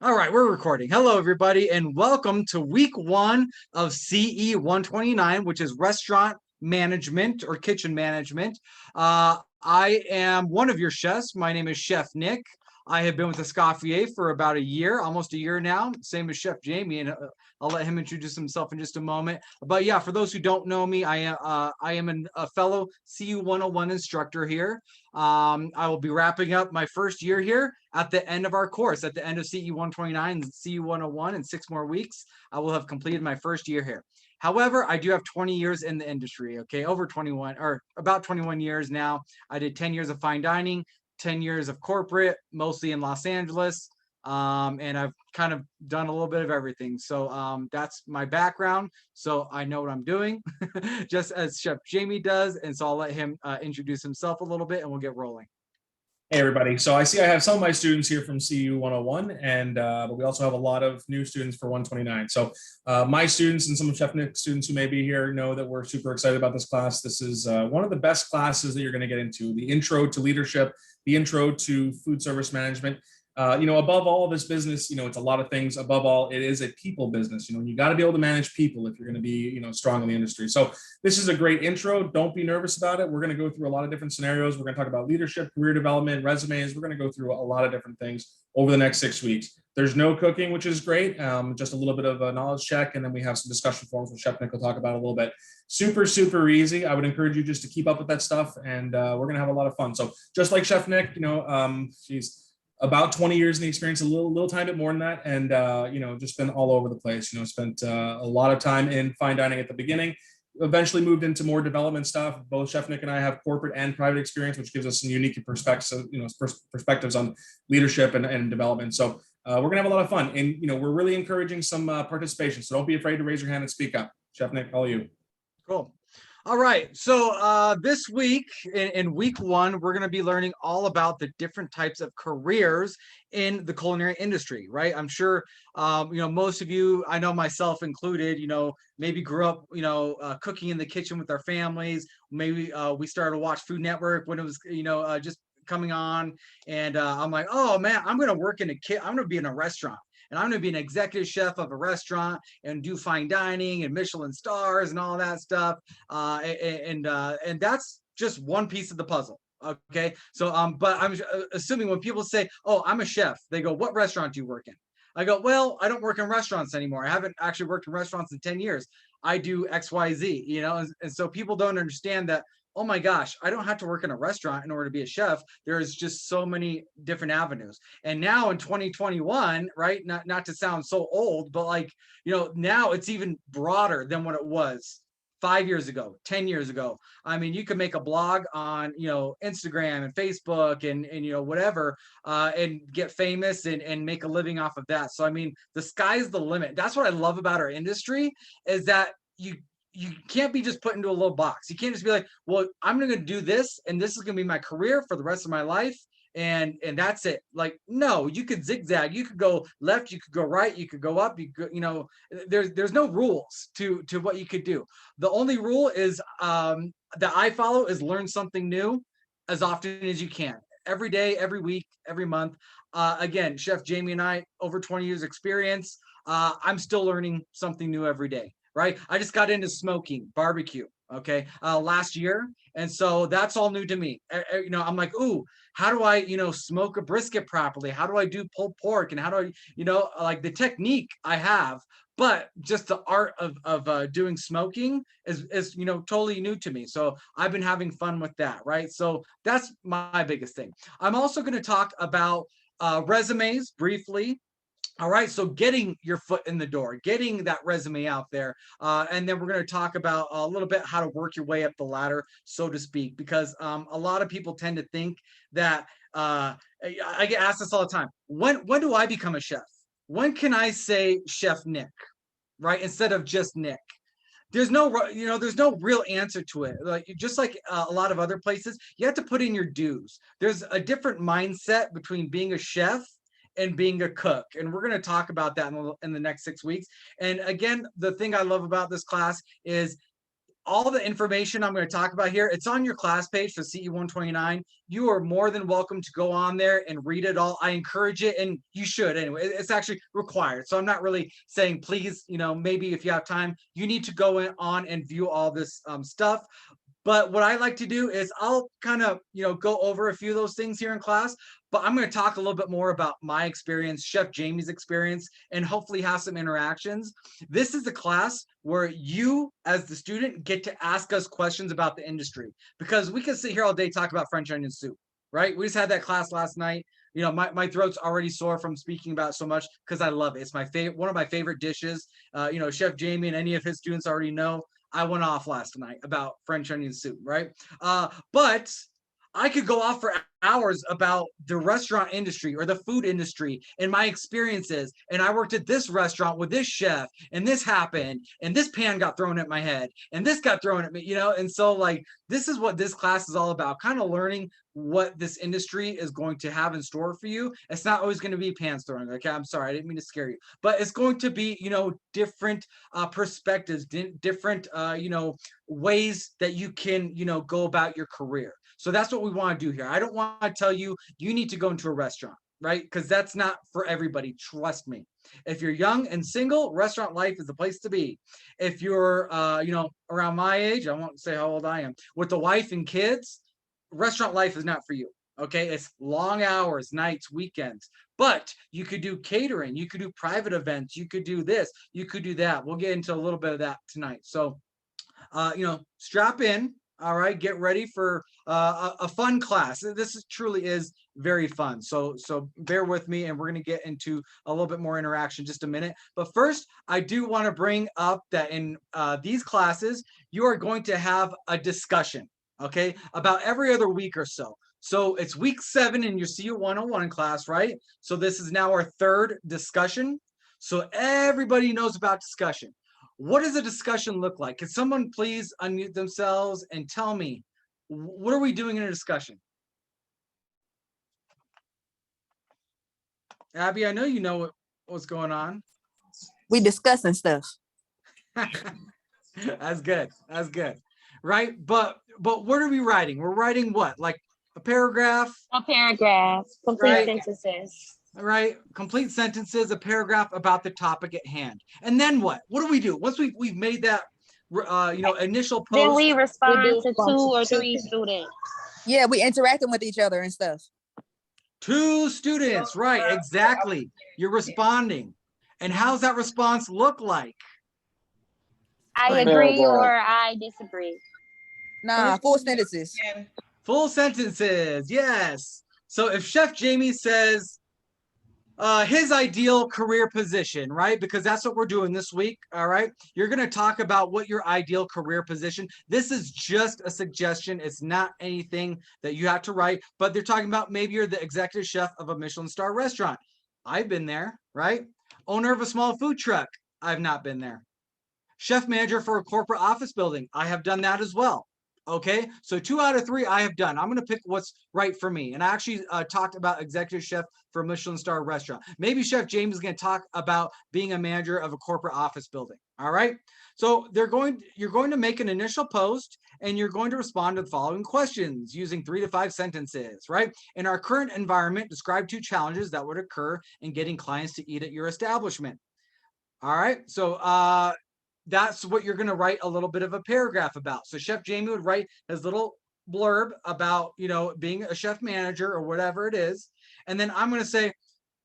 All right, we're recording. Hello, everybody, and welcome to week one of CE 129, which is restaurant management or kitchen management. I am one of your chefs. My name is Chef Nick. I have been with Escoffier for about a year, almost a year now, same as Chef Jamie, and I'll let him introduce himself in just a moment. But yeah, for those who don't know me, I am a fellow CU 101 instructor here. I will be wrapping up my first year here at the end of our course, at the end of CE 129 and CE 101 in 6 more weeks. I will have completed my first year here. However, I do have 20 years in the industry, okay, over 21 or about 21 years now. I did 10 years of fine dining, 10 years of corporate, mostly in Los Angeles. And I've kind of done a little bit of everything. So that's my background. So I know what I'm doing, just as Chef Jamie does. And so I'll let him introduce himself a little bit and we'll get rolling. Hey everybody. So I see I have some of my students here from CU 101, and but we also have a lot of new students for 129. So my students and some of Chef Nick's students who may be here know that we're super excited about this class. This is one of the best classes that you're going to get into: the intro to leadership, the intro to food service management. Above all of this business, it's a lot of things. Above all, it is a people business. And you got to be able to manage people if you're going to be, strong in the industry. So this is a great intro. Don't be nervous about it. We're going to go through a lot of different scenarios. We're going to talk about leadership, career development, resumes. We're going to go through a lot of different things over the next 6 weeks. There's no cooking, which is great. Just a little bit of a knowledge check. And then we have some discussion forums which Chef Nick will talk about a little bit. Super, super easy. I would encourage you just to keep up with that stuff. And we're going to have a lot of fun. So just like Chef Nick, she's about 20 years in the experience, a little tiny bit more than that. And, just been all over the place, spent a lot of time in fine dining at the beginning, eventually moved into more development stuff. Both Chef Nick and I have corporate and private experience, which gives us some unique perspectives on leadership and development. So we're going to have a lot of fun. And, we're really encouraging some participation. So don't be afraid to raise your hand and speak up. Chef Nick, all you. Cool. All right. So this week, in week one, we're going to be learning all about the different types of careers in the culinary industry, right? I'm sure, most of you, I know myself included, maybe grew up, cooking in the kitchen with our families. Maybe we started to watch Food Network when it was, just coming on. And I'm like, oh man, I'm going to work in I'm going to be in a restaurant. And I'm going to be an executive chef of a restaurant and do fine dining and Michelin stars and all that stuff. And that's just one piece of the puzzle. Okay. So, but I'm assuming when people say, oh, I'm a chef, they go, what restaurant do you work in? I go, well, I don't work in restaurants anymore. I haven't actually worked in restaurants in 10 years. I do XYZ, and so people don't understand that, oh my gosh, I don't have to work in a restaurant in order to be a chef. There's just so many different avenues. And now in 2021, right? Not to sound so old, but now it's even broader than what it was 5 years ago, 10 years ago. I mean, you could make a blog on, Instagram and Facebook and whatever, and get famous and make a living off of that. So, I mean, the sky's the limit. That's what I love about our industry is that you can't be just put into a little box. You can't just be like, well, I'm going to do this and this is going to be my career for the rest of my life. And that's it. Like, no, you could zigzag, you could go left, you could go right, you could go up, there's no rules to what you could do. The only rule is that I follow is learn something new as often as you can. Every day, every week, every month. Again, Chef Jamie and I, over 20 years experience. I'm still learning something new every day. Right. I just got into smoking barbecue. Okay. Last year. And so that's all new to me. I'm like, ooh, how do I, smoke a brisket properly? How do I do pulled pork? And how do I, like the technique I have, but just the art of doing smoking is totally new to me. So I've been having fun with that. Right. So that's my biggest thing. I'm also going to talk about resumes briefly. All right, so getting your foot in the door, getting that resume out there, and then we're going to talk about a little bit how to work your way up the ladder, so to speak, because a lot of people tend to think that I get asked this all the time. When do I become a chef? When can I say Chef Nick, right, instead of just Nick? There's no real answer to it. Like just like a lot of other places, you have to put in your dues. There's a different mindset between being a chef and being a cook. And we're going to talk about that in the next 6 weeks. And again, the thing I love about this class is all the information I'm going to talk about here, it's on your class page for CE 129. You are more than welcome to go on there and read it all. I encourage it, and you should anyway. It's actually required. So I'm not really saying please, maybe if you have time, you need to go on and view all this stuff. But what I like to do is I'll kind of, go over a few of those things here in class, but I'm going to talk a little bit more about my experience, Chef Jamie's experience, and hopefully have some interactions. This is the class where you, as the student, get to ask us questions about the industry, because we can sit here all day talking about French onion soup, right? We just had that class last night. My throat's already sore from speaking about it so much because I love it. It's my favorite, one of my favorite dishes. Chef Jamie and any of his students already know I went off last night about French onion soup, right? But I could go off for hours about the restaurant industry or the food industry and my experiences. And I worked at this restaurant with this chef, and this happened, and this pan got thrown at my head, and this got thrown at me, And so, like, this is what this class is all about, kind of learning what this industry is going to have in store for you. It's not always going to be pans throwing. Okay, I'm sorry, I didn't mean to scare you, but it's going to be, different perspectives, different, ways that you can, go about your career. So that's what we want to do here. I don't want to tell you need to go into a restaurant, right? Because that's not for everybody. Trust me. If you're young and single, restaurant life is the place to be. If you're, around my age, I won't say how old I am, with the wife and kids, restaurant life is not for you. Okay, it's long hours, nights, weekends. But you could do catering, you could do private events, you could do this, you could do that. We'll get into a little bit of that tonight. So, strap in. All right, get ready for a fun class. This truly is very fun. So bear with me, and we're going to get into a little bit more interaction in just a minute. But first, I do want to bring up that in these classes, you are going to have a discussion, okay, about every other week or so. So it's week 7 in your CU 101 class, right? So this is now our 3rd discussion. So everybody knows about discussion. What does a discussion look like? Can someone please unmute themselves and tell me, what are we doing in a discussion? Abby, I know you know what's going on. We discussing stuff. That's good. That's good. Right? But what are we writing? We're writing what? Like a paragraph? A paragraph, complete sentences. Right? Complete sentences, a paragraph about the topic at hand. And then what? What do we do? Once we've made that initial post. Then we respond to 2 or 3 students. Yeah, we interacting with each other and stuff. 2 students, right? Exactly. You're responding. And how's that response look like? I agree or I disagree. Nah, full sentences. Full sentences, yes. So if Chef Jamie says his ideal career position, right? Because that's what we're doing this week, all right? You're going to talk about what your ideal career position. This is just a suggestion. It's not anything that you have to write, but they're talking about maybe you're the executive chef of a Michelin star restaurant. I've been there, right? Owner of a small food truck. I've not been there. Chef manager for a corporate office building. I have done that as well. Okay, so 2 out of 3 I have done. I'm going to pick what's right for me. And I actually talked about executive chef for a Michelin star restaurant. Maybe Chef James is going to talk about being a manager of a corporate office building. All right. So you're going to make an initial post, and you're going to respond to the following questions using 3 to 5 sentences, right? In our current environment, describe 2 challenges that would occur in getting clients to eat at your establishment. All right. So that's what you're going to write a little bit of a paragraph about. So Chef Jamie would write his little blurb about, being a chef manager or whatever it is. And then I'm going to say,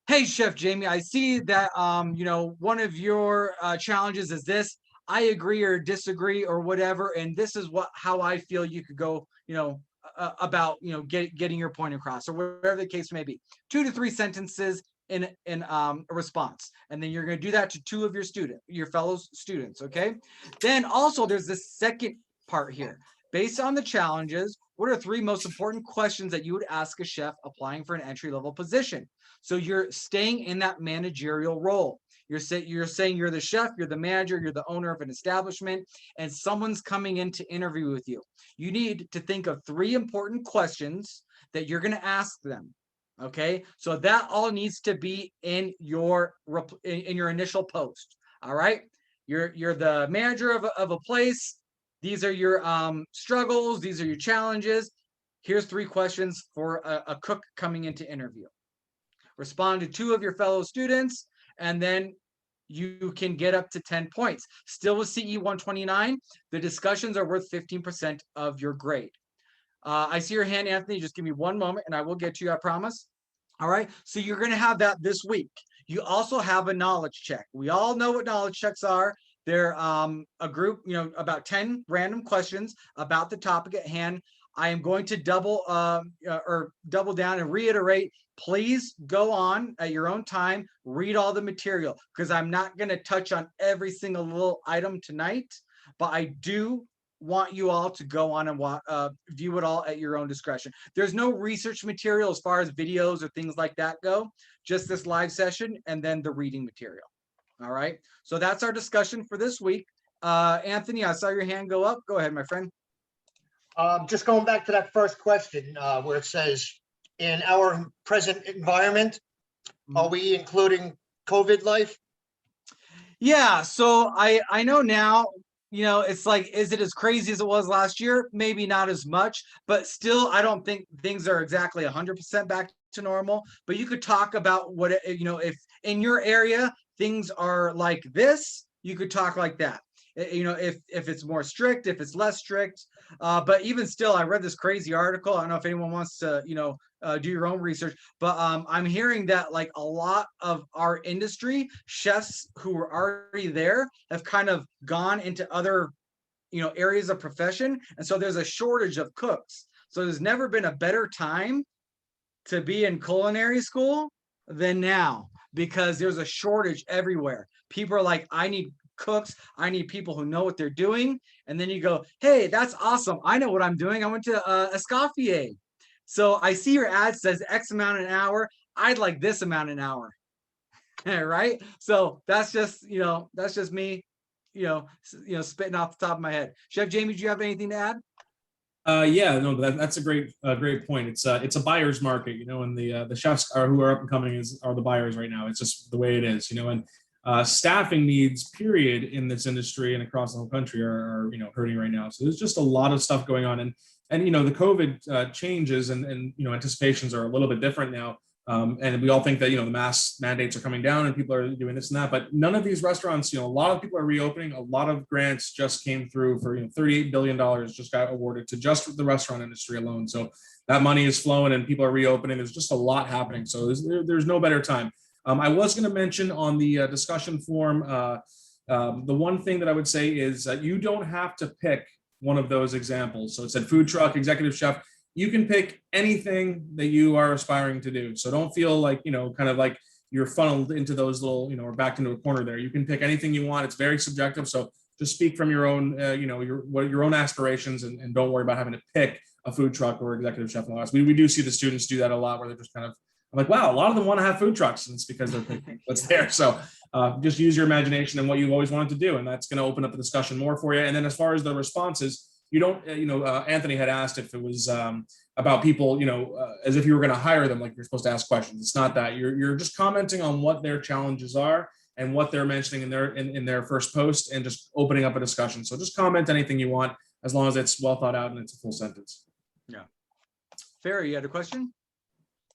hey, Chef Jamie, I see that, one of your challenges is this. I agree or disagree or whatever. And this is how I feel you could go, about, getting your point across, or whatever the case may be. 2 to 3 sentences in a response, and then you're going to do that to 2 of your fellow students. Okay, then also there's this second part here. Based on the challenges, what are 3 most important questions that you would ask a chef applying for an entry-level position? So you're staying in that managerial role. You're saying you're the chef, you're the manager, you're the owner of an establishment, and someone's coming in to interview with you. You need to think of 3 important questions that you're going to ask them. Okay, so that all needs to be in your initial post. All right, you're the manager of a place. These are your struggles. These are your challenges. Here's 3 questions for a cook coming into interview. Respond to 2 of your fellow students, and then you can get up to 10 points. Still with CE 129, the discussions are worth 15% of your grade. I see your hand, Anthony. Just give me one moment and I will get to you, I promise. All right, so you're gonna have that this week. You also have a knowledge check. We all know what knowledge checks are. They're a group, about 10 random questions about the topic at hand. I am going to double down and reiterate, please go on at your own time, read all the material, because I'm not going to touch on every single little item tonight, but I do want you all to go on and view it all at your own discretion. There's no research material as far as videos or things like that go, just this live session and then the reading material. All right, so that's our discussion for this week. Anthony, I saw your hand go up. Go ahead, my friend. Just going back to that first question where it says, in our present environment, are we including COVID life? Yeah, so I know now, it's like, is it as crazy as it was last year? Maybe not as much, but still, I don't think things are exactly 100% back to normal. But you could talk about what, if in your area, things are like this, you could talk like that. If it's more strict, if it's less strict. But even still, I read this crazy article. I don't know if anyone wants to, do your own research, but I'm hearing that like a lot of our industry chefs who were already there have kind of gone into other, areas of profession. And so there's a shortage of cooks. So there's never been a better time to be in culinary school than now, because there's a shortage everywhere. People are like, I need cooks, I need people who know what they're doing. And then you go, hey, that's awesome, I know what I'm doing. I went to Escoffier. So I see your ad says X amount an hour, I'd like this amount an hour. Right, so that's just me, spitting off the top of my head. Chef Jamie, do you have anything to add? Yeah, no, that's a great point. It's a buyer's market, and the chefs who are up and coming are the buyers right now. It's just the way it is, and staffing needs, period, in this industry and across the whole country are hurting right now. So there's just a lot of stuff going on, and the COVID changes and anticipations are a little bit different now. And we all think that the mask mandates are coming down and people are doing this and that, but none of these restaurants, a lot of people are reopening. A lot of grants just came through for $38 billion just got awarded to just the restaurant industry alone. So that money is flowing and people are reopening. There's just a lot happening. So there's no better time. I was going to mention on the discussion forum, the one thing that I would say is that you don't have to pick one of those examples. So it said food truck, executive chef. You can pick anything that you are aspiring to do. So don't feel like, kind of like you're funneled into those little, or backed into a corner there. You can pick anything you want. It's very subjective. So just speak from your own, your own aspirations and don't worry about having to pick a food truck or executive chef. We do see the students do that a lot where they're just kind of, I'm like, wow, a lot of them want to have food trucks, and it's because they're picking what's there. So just use your imagination and what you've always wanted to do. And that's going to open up the discussion more for you. And then as far as the responses, you don't, Anthony had asked if it was about people, as if you were going to hire them, like you're supposed to ask questions. It's not that. You're just commenting on what their challenges are and what they're mentioning in their first post, and just opening up a discussion. So just comment anything you want, as long as it's well thought out and it's a full sentence. Yeah. Farah, you had a question?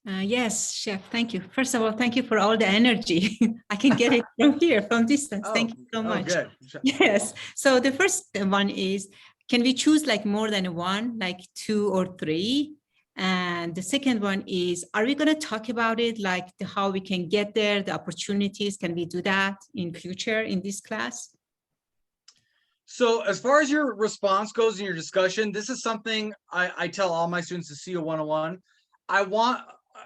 Yes, Chef, thank you. First of all, thank you for all the energy. I can get it from here, from distance. Thank you so much. Good. Yes. So the first one is, can we choose like more than one, like 2 or 3? And the second one is, are we going to talk about it, like how we can get there, the opportunities? Can we do that in future in this class? So as far as your response goes in your discussion, this is something I tell all my students to CU 101. I want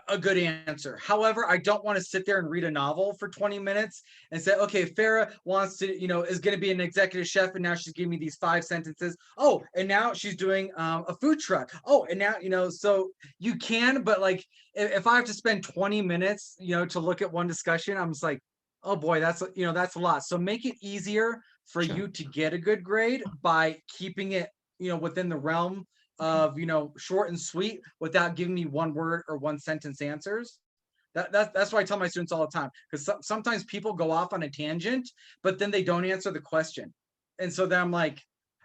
a good answer. However, I don't want to sit there and read a novel for 20 minutes and say, okay, Farah wants to, is going to be an executive chef, and now she's giving me these 5 sentences. Oh, and now she's doing a food truck. Oh, and now, so you can, but like, if I have to spend 20 minutes, to look at one discussion, I'm just like, oh boy, that's a lot. So make it easier for you to get a good grade by keeping it, within the realm of, short and sweet, without giving me 1 word or 1 sentence answers. That's why I tell my students all the time, because sometimes people go off on a tangent, but then they don't answer the question. And so then I'm like,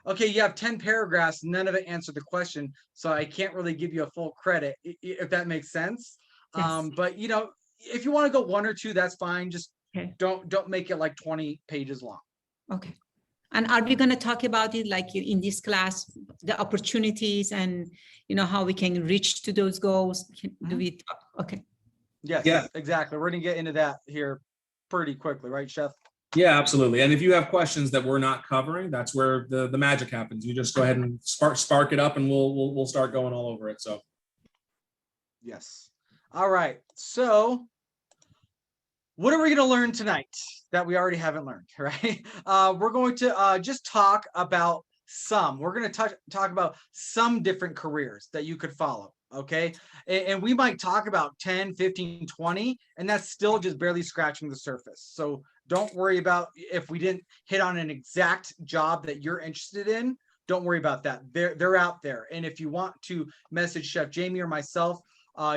okay, you have 10 paragraphs, none of it answered the question, so I can't really give you a full credit, if that makes sense. Yes. But you know, if you want to go one or two, that's fine. Just Okay. don't make it like 20 pages long. Okay. And are we going to talk about it like in this class, the opportunities and, you know, how we can reach to those goals? Do we talk? Okay. Yes, Yeah. exactly. We're gonna get into that here pretty quickly, right, Chef? Yeah, absolutely. And if you have questions that we're not covering, that's where the magic happens. You just go ahead and spark it up, and we'll start going all over it. So Yes. All right. So what are we going to learn tonight that we already haven't learned, right? We're going to just talk about we're going to talk about some different careers that you could follow, okay? And we might talk about 10, 15, 20, and that's still just barely scratching the surface. So don't worry about if we didn't hit on an exact job that you're interested in. Don't worry about that. They're out there. And if you want to message Chef Jamie or myself,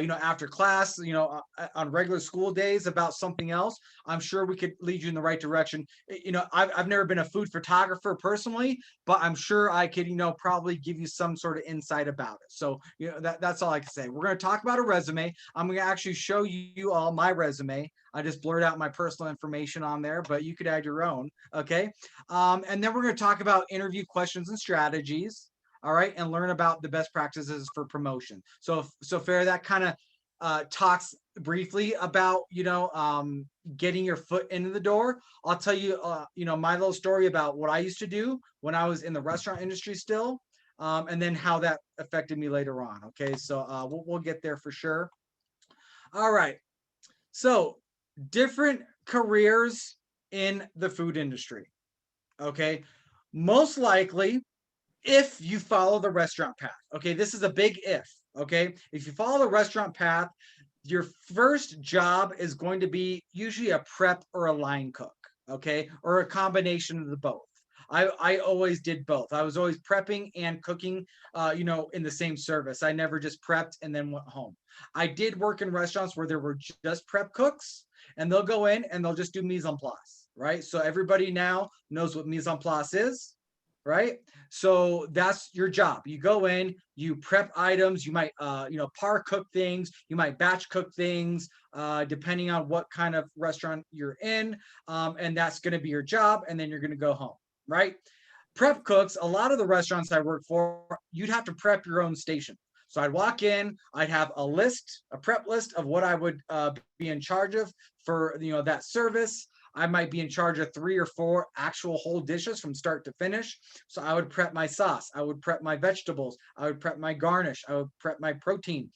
you know, after class, you know, on regular school days about something else, I'm sure we could lead you in the right direction. You know, I've never been a food photographer personally, but I'm sure I could, you know, probably give you some sort of insight about it. So, you know, that's all I can say. We're going to talk about a resume. I'm going to actually show you all my resume. I just blurred out my personal information on there, but you could add your own. Okay. And then we're going to talk about interview questions and strategies. All right, and learn about the best practices for promotion. So Farah, that kind of talks briefly about, you know, getting your foot into the door. I'll tell you, you know, my little story about what I used to do when I was in the restaurant industry still, and then how that affected me later on. Okay, so we'll get there for sure. All right, so different careers in the food industry. Okay, most likely, if you follow the restaurant path. Okay, this is a big if. Okay, if you follow the restaurant path, your first job is going to be usually a prep or a line cook. Okay, or a combination of the both. I always did both. I was always prepping and cooking, you know, in the same service. I never just prepped and then went home. I did work in restaurants where there were just prep cooks, and they'll go in and they'll just do mise en place, right? So everybody now knows what mise en place is, right? So that's your job. You go in, you prep items, you might, you know, par cook things, you might batch cook things, depending on what kind of restaurant you're in. And that's going to be your job. And then you're going to go home, right? Prep cooks, a lot of the restaurants I worked for, you'd have to prep your own station. So I'd walk in, I'd have a list, a prep list of what I would be in charge of for, you know, that service. I might be in charge of 3 or 4 actual whole dishes from start to finish. So I would prep my sauce. I would prep my vegetables. I would prep my garnish. I would prep my protein,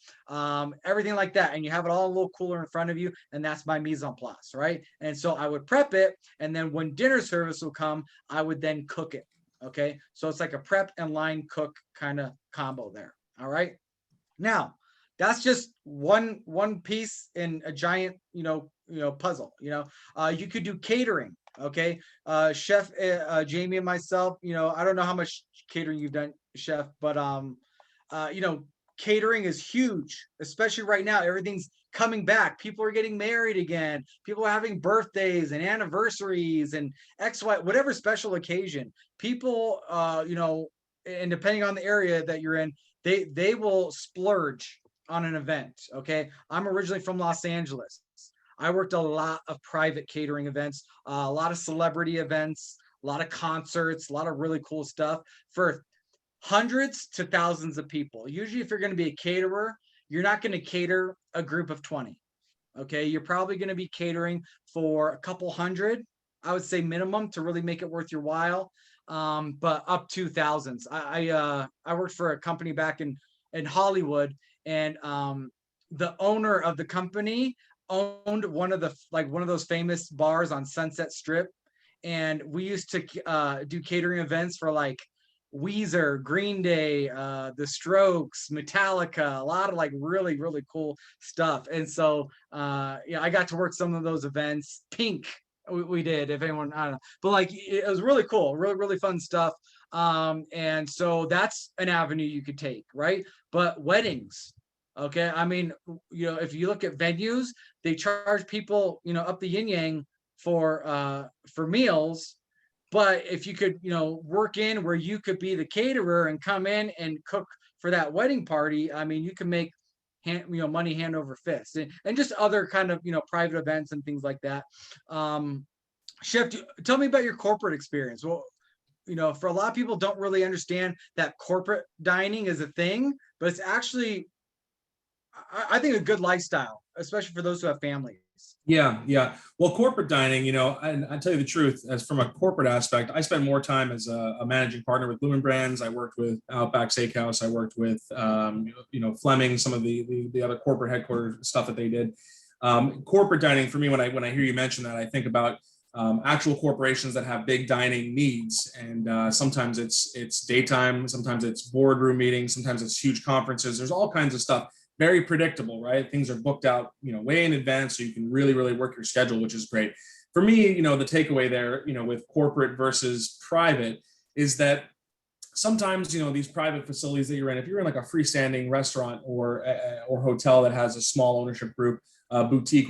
everything like that. And you have it all a little cooler in front of you. And that's my mise en place, right? And so I would prep it. And then when dinner service will come, I would then cook it. Okay. So it's like a prep and line cook kind of combo there. All right. Now, that's just one piece in a giant, you know, puzzle. You know, you could do catering. Okay, Chef Jamie and myself. You know, I don't know how much catering you've done, Chef, but you know, catering is huge, especially right now. Everything's coming back. People are getting married again. People are having birthdays and anniversaries and whatever special occasion. People, you know, and depending on the area that you're in, they will splurge on an event. Okay, I'm originally from Los Angeles. I worked a lot of private catering events, a lot of celebrity events, a lot of concerts, a lot of really cool stuff for hundreds to thousands of people. Usually, if you're going to be a caterer, you're not going to cater a group of 20. Okay, you're probably going to be catering for a couple hundred, I would say minimum, to really make it worth your while. But up to thousands. I worked for a company back in Hollywood, and the owner of the company owned one of those famous bars on Sunset Strip, and we used to do catering events for like Weezer, Green Day, The Strokes, Metallica, a lot of like really, really cool stuff. And so yeah, I got to work some of those events. Pink, we did, if anyone, I don't know, but like it was really cool, really, really fun stuff. And so that's an avenue you could take, right? But weddings, okay, I mean, you know, if you look at venues, they charge people, you know, up the yin yang for meals, But if you could, work in where you could be the caterer and come in and cook for that wedding party, I mean, you can make money hand over fist, and just other kind of, private events and things like that. Chef, tell me about your corporate experience. Well, for a lot of people don't really understand that corporate dining is a thing, but it's actually, I think, a good lifestyle, especially for those who have families. Yeah, yeah. Well, corporate dining, and I tell you the truth, as from a corporate aspect, I spent more time as a managing partner with Lumen Brands. I worked with Outback Steakhouse. I worked with, Fleming, some of the other corporate headquarters stuff that they did. Corporate dining for me, when I hear you mention that, I think about actual corporations that have big dining needs, and sometimes it's daytime, sometimes it's boardroom meetings, sometimes it's huge conferences. There's all kinds of stuff. Very predictable, right? Things are booked out, way in advance, so you can really, really work your schedule, which is great. For me, the takeaway there, with corporate versus private, is that sometimes, these private facilities that you're in, if you're in like a freestanding restaurant or hotel that has a small ownership group, boutique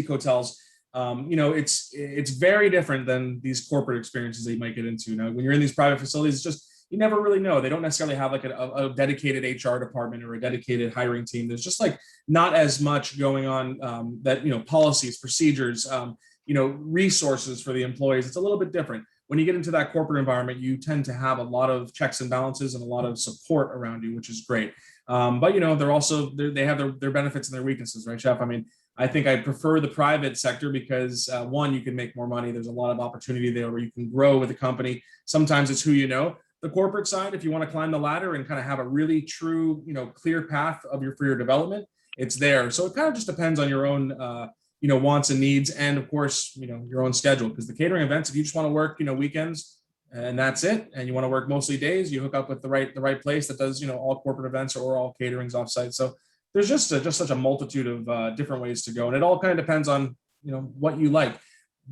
hotels, it's very different than these corporate experiences that you might get into. Now, when you're in these private facilities, it's just, you never really know. They don't necessarily have like a dedicated HR department or a dedicated hiring team. There's just like not as much going on, that, policies, procedures, resources for the employees. It's a little bit different. When you get into that corporate environment, you tend to have a lot of checks and balances and a lot of support around you, which is great. But they're also, they have their benefits and their weaknesses, right, Chef? I mean, I think I prefer the private sector because one, you can make more money. There's a lot of opportunity there where you can grow with a company. Sometimes it's who you know. The corporate side, if you want to climb the ladder and kind of have a really true, clear path for your development, it's there. So it kind of just depends on your own, wants and needs, and of course, your own schedule. Because the catering events, if you just want to work, weekends and that's it, and you want to work mostly days, you hook up with the right place that does, all corporate events or all caterings offsite. So there's just such a multitude of different ways to go, and it all kind of depends on what you like.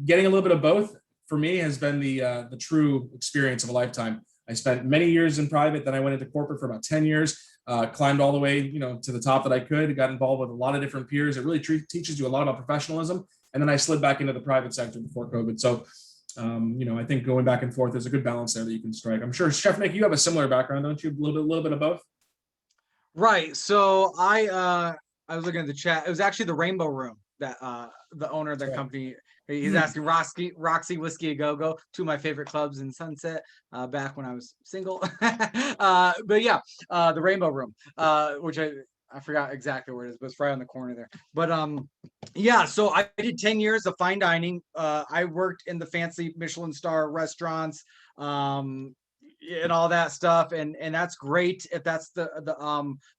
Getting a little bit of both for me has been the true experience of a lifetime. I spent many years in private, then I went into corporate for about 10 years, climbed all the way, to the top that I could, got involved with a lot of different peers. It really teaches you a lot about professionalism. And then I slid back into the private sector before COVID. So, I think going back and forth, there's a good balance there that you can strike. I'm sure, Chef Nick, you have a similar background, don't you? A little bit of both? Right. So I was looking at the chat. It was actually the Rainbow Room that the owner of the company, he's asking Roxy Whiskey A Go-Go, two of my favorite clubs in Sunset, back when I was single. But yeah, the Rainbow Room, which I forgot exactly where it is, but it's right on the corner there. But yeah, so I did 10 years of fine dining. I worked in the fancy Michelin star restaurants, and all that stuff, and that's great if that's the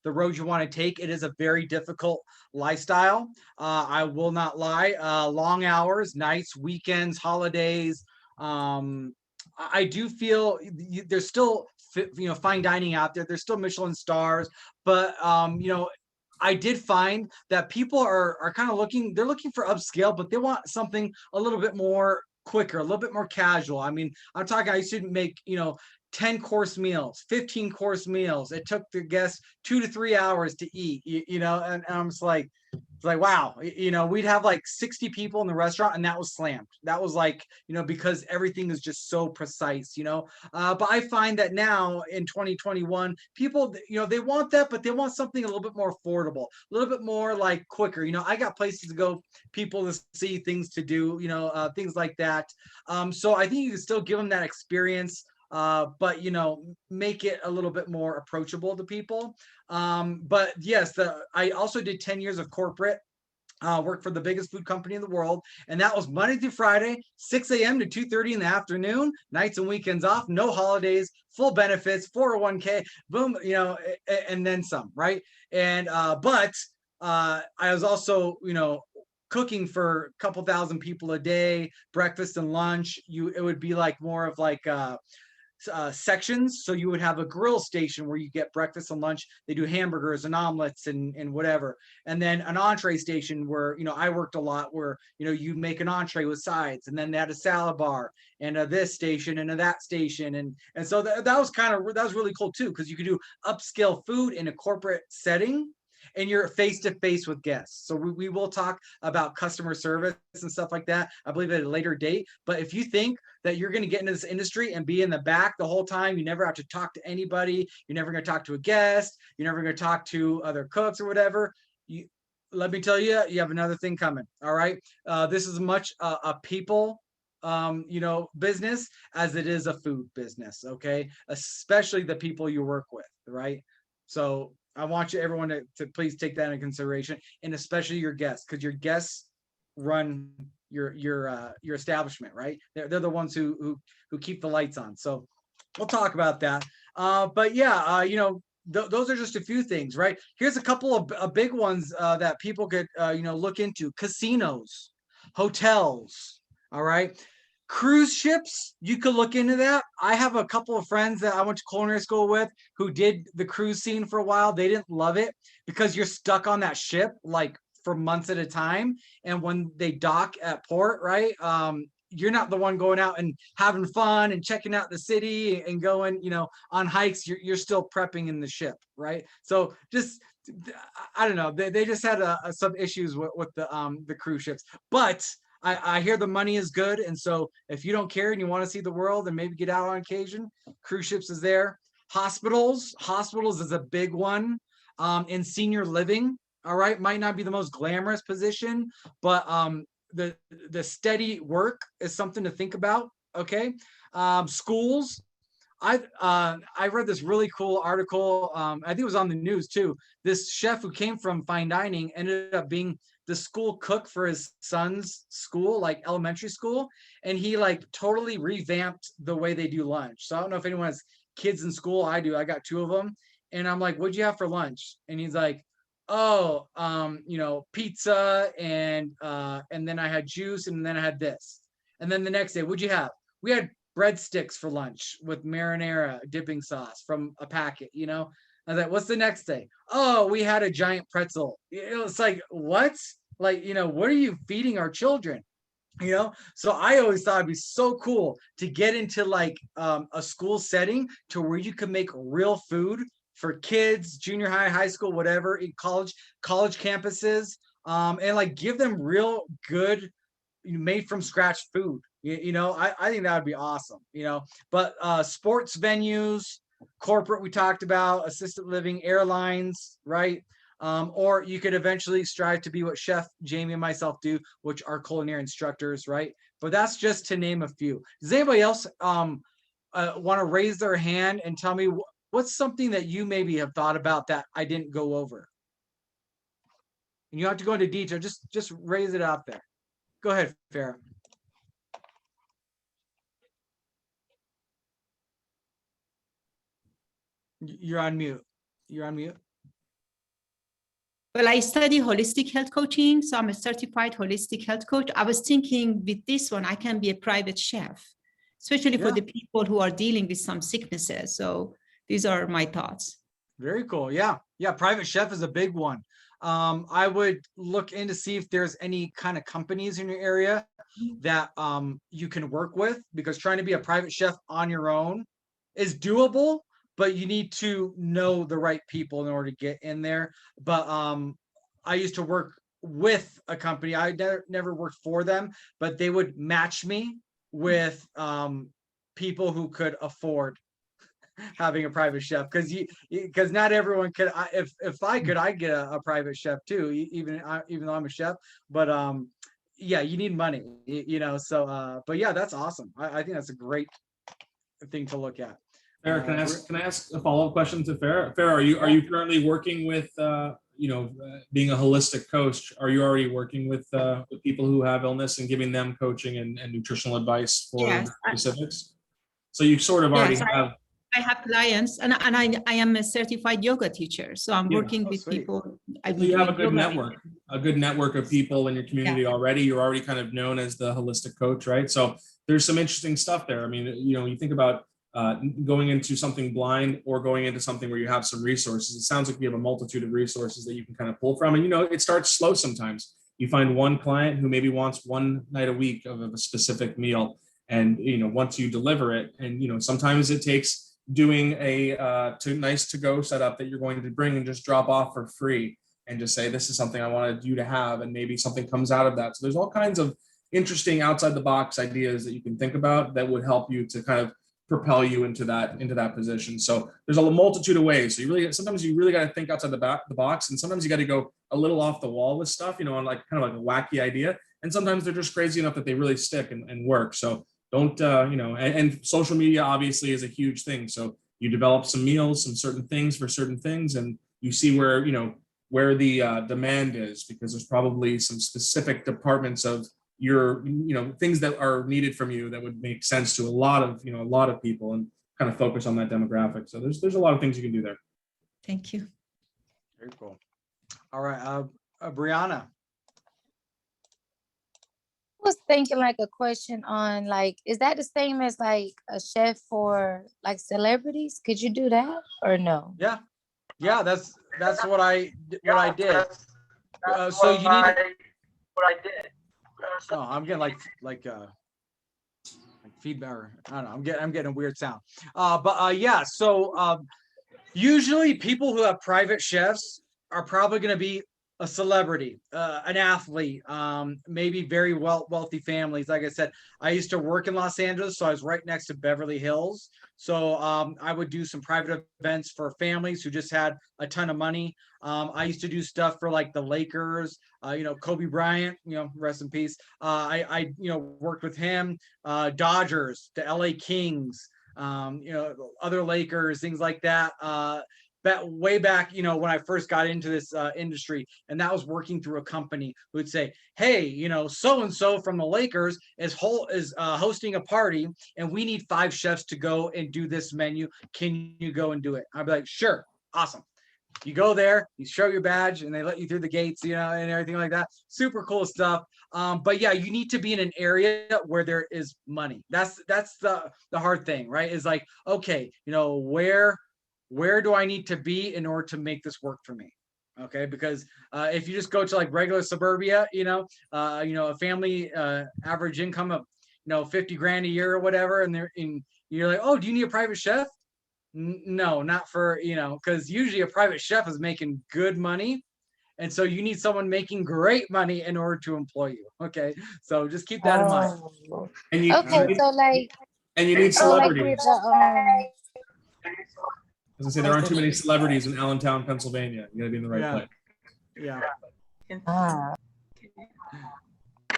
road you want to take. It is a very difficult lifestyle. I will not lie. Long hours, nights, weekends, holidays. I do feel there's still fine dining out there. There's still Michelin stars, but I did find that people are kind of they're looking for upscale, but they want something a little bit more quicker, a little bit more casual. I mean, I'm talking, I used to make 10-course meals, 15-course meals. It took the guests 2 to 3 hours to eat, and I'm just like, wow, we'd have like 60 people in the restaurant and that was slammed. That was like, because everything is just so precise, but I find that now in 2021, people, they want that, but they want something a little bit more affordable, a little bit more like quicker. I got places to go, people to see, things to do, things like that. So I think you can still give them that experience, but make it a little bit more approachable to people. But yes, I also did 10 years of corporate, worked for the biggest food company in the world, and that was Monday through Friday, 6 a.m. to 2:30 in the afternoon, nights and weekends off, no holidays, full benefits, 401k, boom, and then some, right? And but I was also cooking for a couple thousand people a day, breakfast and lunch. It would be like more of like sections. So you would have a grill station where you get breakfast and lunch. They do hamburgers and omelets and whatever. And then an entree station where, I worked a lot where, you make an entree with sides, and then they had a salad bar and this station and that station. And so that was really cool too, because you could do upscale food in a corporate setting. and you're face to face with guests. So we will talk about customer service and stuff like that, I believe, at a later date. But if you think that you're going to get into this industry and be in the back the whole time, you never have to talk to anybody, you're never going to talk to a guest, you're never going to talk to other cooks or whatever, let me tell you, you have another thing coming. All right. This is much a people, business as it is a food business. Okay. Especially the people you work with. Right. So I want you, everyone to please take that into consideration, and especially your guests, because your guests run your establishment, right? They're the ones who keep the lights on. So we'll talk about that. But yeah, those are just a few things, right? Here's a couple of big ones that people could, look into: casinos, hotels. All right. Cruise ships, you could look into that. I have a couple of friends that I went to culinary school with who did the cruise scene for a while. They didn't love it because you're stuck on that ship like for months at a time. And when they dock at port, right, you're not the one going out and having fun and checking out the city and going, on hikes. You're still prepping in the ship, right? So just, I don't know. They just had some issues with the cruise ships, but I hear the money is good. And so if you don't care and you want to see the world and maybe get out on occasion, cruise ships is there. Hospitals is a big one. In senior living, all right, might not be the most glamorous position, but the steady work is something to think about. Okay. Schools. I read this really cool article. I think it was on the news too. This chef who came from fine dining ended up being the school cook for his son's school, like elementary school. And he like totally revamped the way they do lunch. So I don't know if anyone has kids in school. I do. I got 2 of them. And I'm like, what'd you have for lunch? And he's like, oh, pizza and then I had juice and then I had this. And then the next day, what'd you have? We had breadsticks for lunch with marinara dipping sauce from a packet, I was like, what's the next day? Oh, we had a giant pretzel. It's like, what? Like, what are you feeding our children? So I always thought it'd be so cool to get into like a school setting to where you can make real food for kids, junior high, high school, whatever, in college campuses, and like give them real good made from scratch food. I think that would be awesome, but sports venues, corporate, we talked about, assisted living, airlines, right? Or you could eventually strive to be what Chef Jamie and myself do, which are culinary instructors, right? But that's just to name a few. Does anybody else want to raise their hand and tell me what's something that you maybe have thought about that I didn't go over? And you don't have to go into detail, just raise it out there. Go ahead, Farah. You're on mute. Well, I study holistic health coaching, so I'm a certified holistic health coach. I was thinking with this one, I can be a private chef, especially for the people who are dealing with some sicknesses. So these are my thoughts. Very cool. Yeah. Private chef is a big one. I would look in to see if there's any kind of companies in your area that you can work with, because trying to be a private chef on your own is doable, but you need to know the right people in order to get in there. But I used to work with a company. I never worked for them, but they would match me with people who could afford having a private chef, because not everyone could. If I could, I'd get a private chef too, even though I'm a chef. But yeah, you need money, So, but yeah, that's awesome. I think that's a great thing to look at. Farah, can I ask a follow-up question to Farah? Farah, are you currently working with being a holistic coach? Are you already working with people who have illness and giving them coaching and nutritional advice for specifics? So you sort of already have. I have clients, and I am a certified yoga teacher, so I'm working with people. So you have a good network of people in your community already. You're already kind of known as the holistic coach, right? So there's some interesting stuff there. I mean, you think about going into something blind or going into something where you have some resources. It sounds like you have a multitude of resources that you can kind of pull from. And, it starts slow sometimes. You find one client who maybe wants one night a week of a specific meal. And, once you deliver it, and, sometimes it takes doing a nice to-go setup that you're going to bring and just drop off for free. and just say, this is something I wanted you to have, and maybe something comes out of that. So there's all kinds of interesting outside the box ideas that you can think about that would help you to kind of propel you into that position. So there's a multitude of ways. So sometimes you really got to think outside the box, and sometimes you got to go a little off the wall with stuff, on like kind of like a wacky idea. And sometimes they're just crazy enough that they really stick and work. So don't, and social media obviously is a huge thing. So you develop some meals, some certain things for certain things, and you see where the demand is, because there's probably some specific departments of your, things that are needed from you that would make sense to a lot of people, and kind of focus on that demographic. So there's a lot of things you can do there. Thank you. Very cool. All right, Brianna. Was thinking like a question on like, is that the same as like a chef for like celebrities? Could you do that or no? Yeah, that's what I did. So you need what I did. Oh, I'm getting like feedback. I don't know. I'm getting a weird sound. Yeah. So usually people who have private chefs are probably going to be a celebrity, an athlete, maybe very wealthy families. Like I said, I used to work in Los Angeles, so I was right next to Beverly Hills. So I would do some private events for families who just had a ton of money. I used to do stuff for like the Lakers, Kobe Bryant, rest in peace. I worked with him, Dodgers, the LA Kings, other Lakers, things like that. Way back, when I first got into this industry, and that was working through a company who would say, hey, so-and-so from the Lakers is hosting a party, and we need 5 chefs to go and do this menu. Can you go and do it? I'd be like, sure, awesome. You go there, you show your badge, and they let you through the gates, and everything like that. Super cool stuff. But yeah, you need to be in an area where there is money. That's the hard thing, right? Is like, okay, where do I need to be in order to make this work for me? Okay, because if you just go to like regular suburbia, a family average income of 50 grand a year or whatever, and you're like, oh, do you need a private chef? No, not for because usually a private chef is making good money, and so you need someone making great money in order to employ you. Okay, so just keep that in mind. And you need so like celebrities. As I say, there aren't too many celebrities in Allentown, Pennsylvania. You got to be in the right place. Yeah. Ah.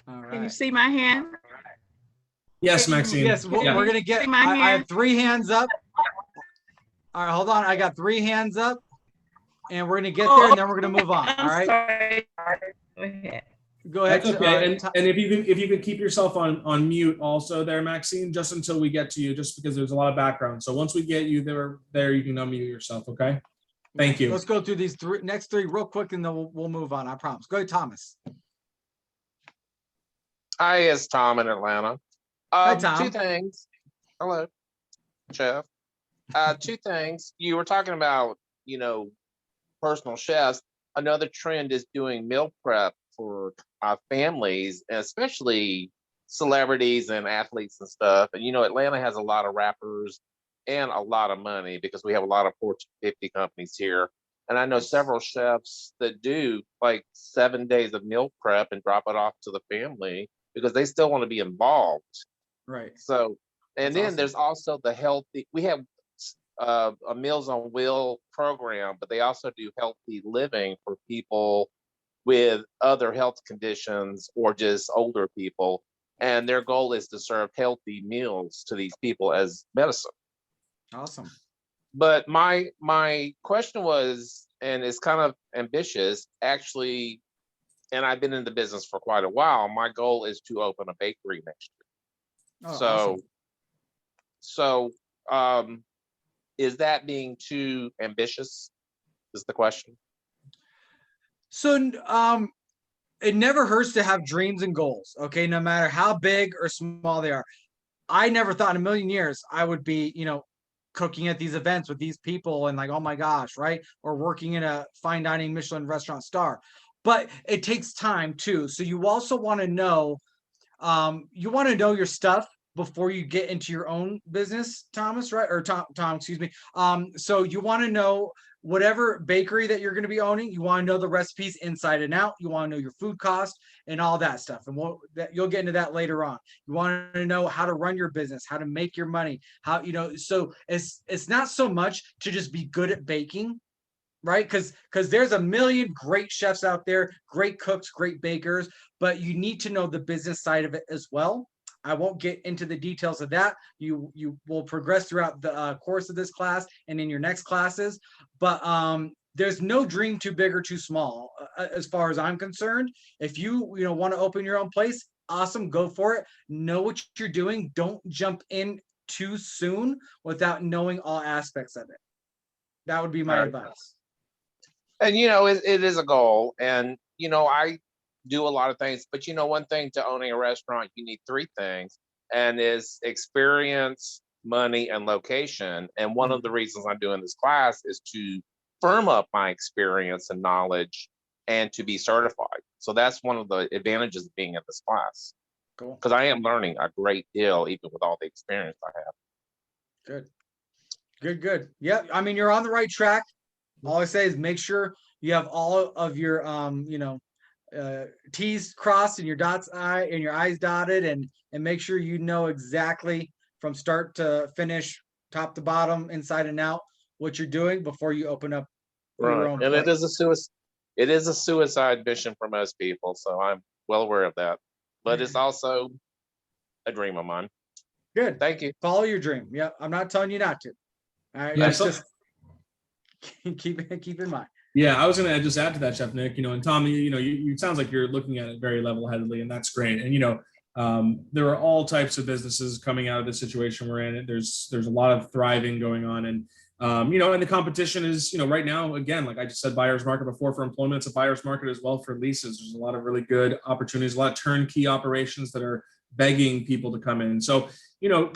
All right. Can you see my hand? Yes, Maxine. Yes, we're gonna get. I have 3 hands up. All right, hold on. I got 3 hands up, and we're gonna get there, and then we're gonna move on. All right. Sorry. Go ahead. Go ahead. That's okay. And if you could keep yourself on mute also there, Maxine, just until we get to you, just because there's a lot of background. So once we get you there, you can unmute yourself. Okay. Thank you. Let's go through these next 3 real quick, and then we'll move on. I promise. Go ahead, Thomas. Hi, it's Tom in Atlanta. Hi, Tom. 2 things. Hello, Chef. 2 things. You were talking about, personal chefs. Another trend is doing meal prep for families, and especially celebrities and athletes and stuff. And Atlanta has a lot of rappers and a lot of money because we have a lot of Fortune 50 companies here. And I know several chefs that do like 7 days of meal prep and drop it off to the family because they still want to be involved. Right. So, and That's then awesome. there's also the healthy. We have a Meals on Wheel program, but they also do healthy living for people with other health conditions or just older people. And their goal is to serve healthy meals to these people as medicine. Awesome. But my question was, and it's kind of ambitious, actually, and I've been in the business for quite a while. My goal is to open a bakery next year. Oh, so is that being too ambitious? Is the question. So it never hurts to have dreams and goals, okay, no matter how big or small they are. I never thought in a million years I would be, cooking at these events with these people and like, oh my gosh, right? Or working in a fine dining Michelin restaurant star. But it takes time too. So you also want to know, your stuff before you get into your own business, Thomas, right? Or Tom, excuse me. So you want to know whatever bakery that you're going to be owning, you want to know the recipes inside and out. You want to know your food cost and all that stuff. And you'll get into that later on. You want to know how to run your business, how to make your money, how, so it's not so much to just be good at baking, right? Because there's a million great chefs out there, great cooks, great bakers, but you need to know the business side of it as well. I won't get into the details of that. You will progress throughout the course of this class and in your next classes. But there's no dream too big or too small, as far as I'm concerned. If you want to open your own place, awesome, go for it. Know what you're doing. Don't jump in too soon without knowing all aspects of it. That would be my advice. And it is a goal, and I do a lot of things, but one thing to owning a restaurant, you need three things, and is experience, money, and location. And one of the reasons I'm doing this class is to firm up my experience and knowledge and to be certified. So that's one of the advantages of being in this class. Cool. Because I am learning a great deal, even with all the experience I have. Good. Yeah, I mean, you're on the right track. All I say is make sure you have all of your T's crossed and your your I's dotted, and make sure you know exactly from start to finish, top to bottom, inside and out, what you're doing before you open up your own And place. it is a suicide mission for most people, so I'm well aware of that. But it's also a dream of mine. Good. Thank you. Follow your dream. Yeah, I'm not telling you not to. All right, Yeah, just keep in mind. Yeah, I was going to just add to that, Chef Nick, and Tom, you sounds like you're looking at it very level-headedly, and that's great. And, there are all types of businesses coming out of the situation we're in. There's a lot of thriving going on. And, and the competition is, right now, again, like I just said, buyer's market before for employment, it's a buyer's market as well for leases. There's a lot of really good opportunities, a lot of turnkey operations that are begging people to come in. So,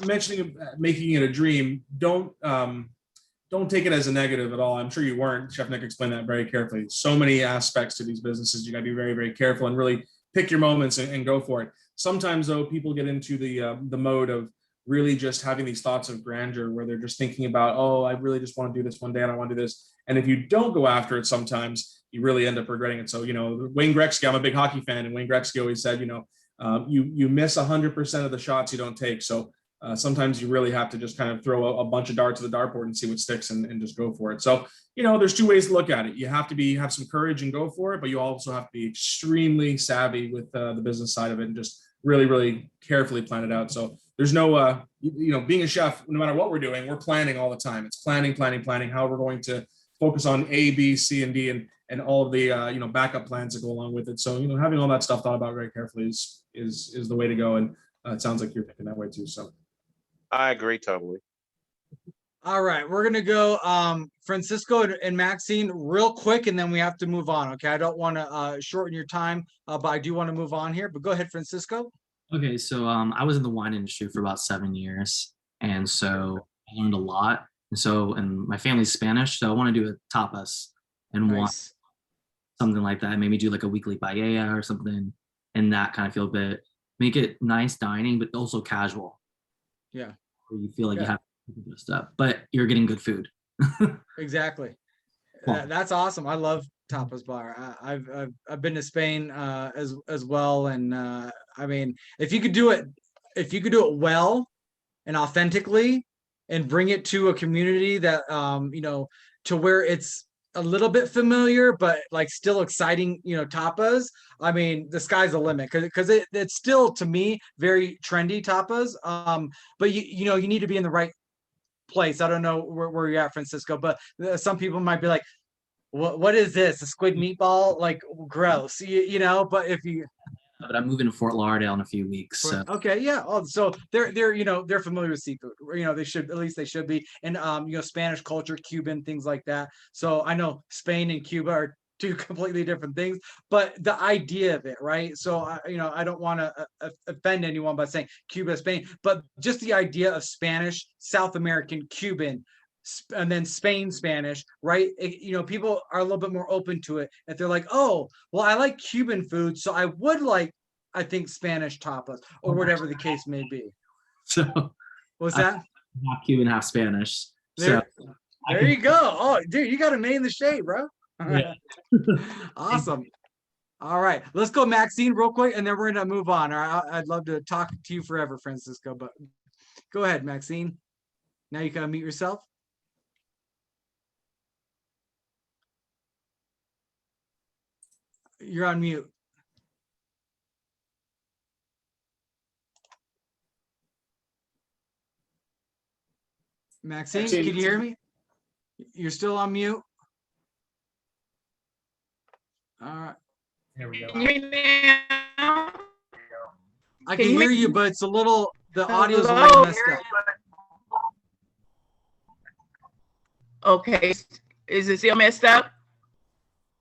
mentioning making it a dream, don't take it as a negative at all. I'm sure you weren't. Chef Nick explained that very carefully. So many aspects to these businesses. You got to be very, very careful and really pick your moments and go for it. Sometimes, though, people get into the mode of really just having these thoughts of grandeur where they're just thinking about, oh, I really just want to do this one day and I want to do this. And if you don't go after it, sometimes you really end up regretting it. So, Wayne Gretzky, I'm a big hockey fan, and Wayne Gretzky always said, you miss 100% of the shots you don't take. So sometimes you really have to just kind of throw a bunch of darts at the dartboard and see what sticks and just go for it. So, there's two ways to look at it. You have to have some courage and go for it, but you also have to be extremely savvy with the business side of it and just really, really carefully plan it out. So there's no, being a chef, no matter what we're doing, we're planning all the time. It's planning, how we're going to focus on A, B, C, and D, and all of the, backup plans that go along with it. So, having all that stuff thought about very carefully is the way to go. And it sounds like you're thinking that way too. So I agree totally. All right, we're gonna go Francisco and Maxine real quick, and then we have to move on. Okay, I don't want to shorten your time, but I do want to move on here. But go ahead, Francisco. Okay, so I was in the wine industry for about 7 years, and so I learned a lot. And my family's Spanish, so I want to do a tapas and want something like that. Maybe do like a weekly paella or something, and that kind of feel a bit, make it nice dining, but also casual. Yeah. Where you feel like you have to do stuff, but you're getting good food. Exactly. Cool. That's awesome. I love tapas bar. I've been to Spain as well, and I mean, if you could do it well and authentically, and bring it to a community that to where it's a little bit familiar, but like still exciting, tapas. I mean, the sky's the limit because it's still, to me, very trendy tapas. But you need to be in the right place. I don't know where you're at, Francisco, but some people might be like, what is this? A squid meatball? Like, gross, but if you. But I'm moving to Fort Lauderdale in a few weeks. So. Okay, yeah. Oh, so they're familiar with seafood. They should be, and Spanish culture, Cuban, things like that. So I know Spain and Cuba are two completely different things, but the idea of it, right? So I don't want to offend anyone by saying Cuba, Spain, but just the idea of Spanish, South American, Cuban, and then Spain Spanish, right? People are a little bit more open to it. If they're like, oh, well, I like Cuban food, so I would like, I think, Spanish tapas or whatever the case may be. So What's I'm that? half Cuban, half Spanish. There, So there you go. Oh, dude, you got a made in the shade, bro. Yeah. Awesome. All right, let's go Maxine real quick, and then we're gonna move on. All right, I'd love to talk to you forever, Francisco, but go ahead, Maxine. Now you can unmute yourself. You're on mute. Maxine, can you hear me? You're still on mute. All right. Here we go. Can you hear me now? I Can can you hear hear you, me? but it's a little, the audio's a Hello? little messed up. Okay, is it still messed up?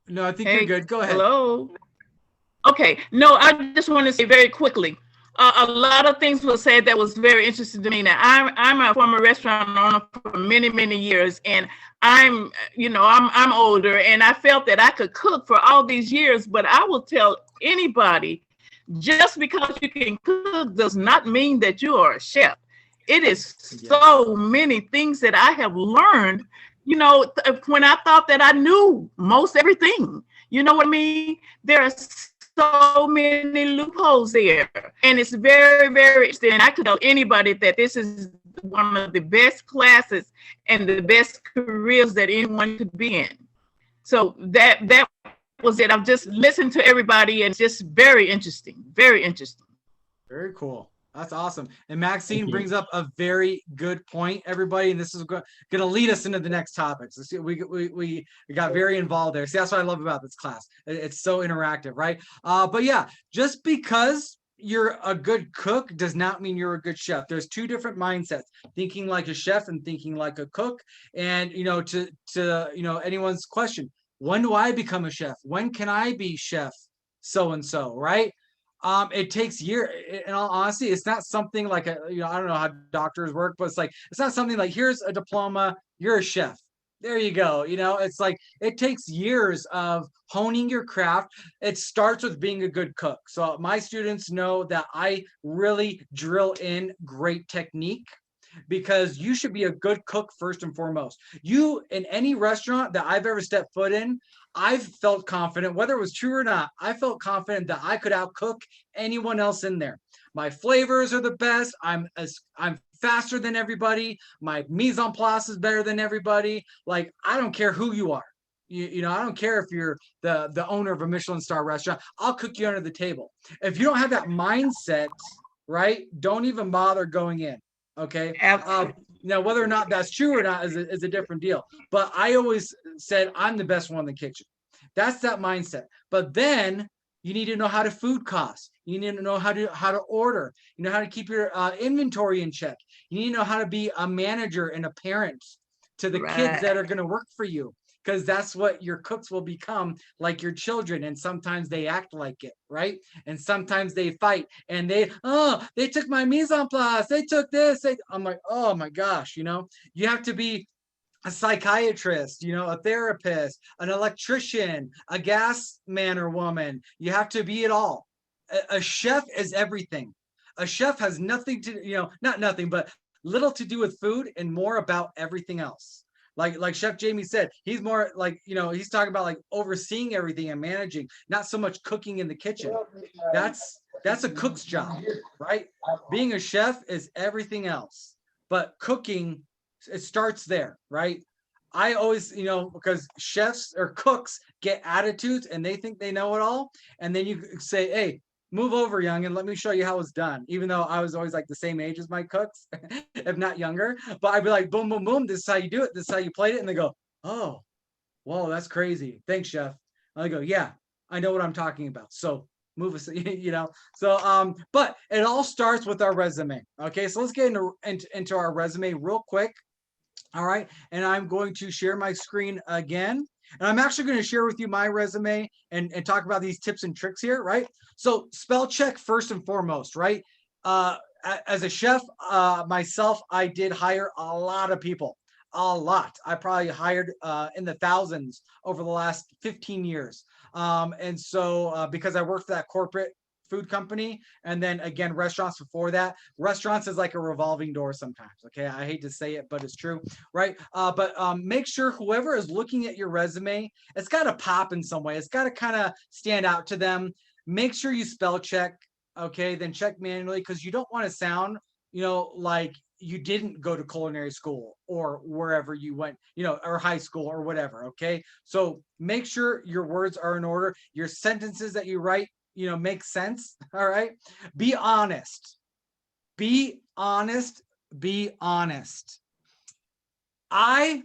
No, I think Hey, you're good. Go ahead. hello? Okay, no, I just want to say very quickly, a lot of things were said that was very interesting to me. Now, I'm a former restaurant owner for many, many years, and I'm older, and I felt that I could cook for all these years, but I will tell anybody, just because you can cook does not mean that you are a chef. It is so many things that I have learned, when I thought that I knew most everything. You know what I mean? There are so many loopholes there, and it's very, very interesting. And I could tell anybody that this is one of the best classes and the best careers that anyone could be in. So that was it. I've just listened to everybody, and it's just very interesting, very interesting. Very cool. That's awesome. And Maxine brings up a very good point, everybody. And this is going to lead us into the next topics. We got very involved there. See, that's what I love about this class. It's so interactive, right? But yeah, just because you're a good cook does not mean you're a good chef. There's two different mindsets: thinking like a chef and thinking like a cook. And to anyone's question, when do I become a chef? When can I be chef so and so, right? It takes years. In all honesty, it's not something like I don't know how doctors work, but it's not something like, here's a diploma, you're a chef. There you go. It's like it takes years of honing your craft. It starts with being a good cook. So my students know that I really drill in great technique, because you should be a good cook first and foremost. You, in any restaurant that I've ever stepped foot in, I've felt confident, whether it was true or not, I felt confident that I could outcook anyone else in there. My flavors are the best. I'm faster than everybody. My mise en place is better than everybody. Like, I don't care who you are. I don't care if you're the owner of a Michelin star restaurant. I'll cook you under the table. If you don't have that mindset, right, don't even bother going in. Okay. Now, whether or not that's true or not is a different deal. But I always said I'm the best one in the kitchen. That's that mindset. But then you need to know how to food cost. You need to know how to order. You know how to keep your inventory in check. You need to know how to be a manager and a parent to the kids that are going to work for you, because that's what your cooks will become, like your children. And sometimes they act like it, right? And sometimes they fight, and they took my mise en place, they took this. I'm like, oh my gosh, you have to be a psychiatrist, a therapist, an electrician, a gas man or woman. You have to be it all. A chef is everything. A chef has nothing to, not nothing, but little to do with food and more about everything else. Like Chef Jamie said, he's more like, he's talking about like overseeing everything and managing, not so much cooking in the kitchen. That's a cook's job, right? Being a chef is everything else, but cooking, it starts there, right? I always, because chefs or cooks get attitudes and they think they know it all. And then you say, hey, move over, young, and let me show you how it's done. Even though I was always like the same age as my cooks, if not younger. But I'd be like, boom, boom, boom. This is how you do it. This is how you played it. And they go, oh, whoa, that's crazy. Thanks, chef. And I go, yeah, I know what I'm talking about. So move us, So, but it all starts with our resume. Okay, so let's get into our resume real quick. All right, and I'm going to share my screen again. And I'm actually going to share with you my resume and talk about these tips and tricks here, right? So spell check first and foremost, right? As a chef, myself, I did hire a lot of people, a lot. I probably hired in the thousands over the last 15 years. And so because I worked for that corporate food company, and then again restaurants before that. Restaurants is like a revolving door sometimes. Okay, I hate to say it, but it's true, right? But make sure whoever is looking at your resume, it's got to pop in some way. It's got to kind of stand out to them. Make sure you spell check. Okay, then check manually, because you don't want to sound, like you didn't go to culinary school or wherever you went, or high school or whatever. Okay, so make sure your words are in order. Your sentences that you write, make sense. All right, be honest. Be honest. Be honest. I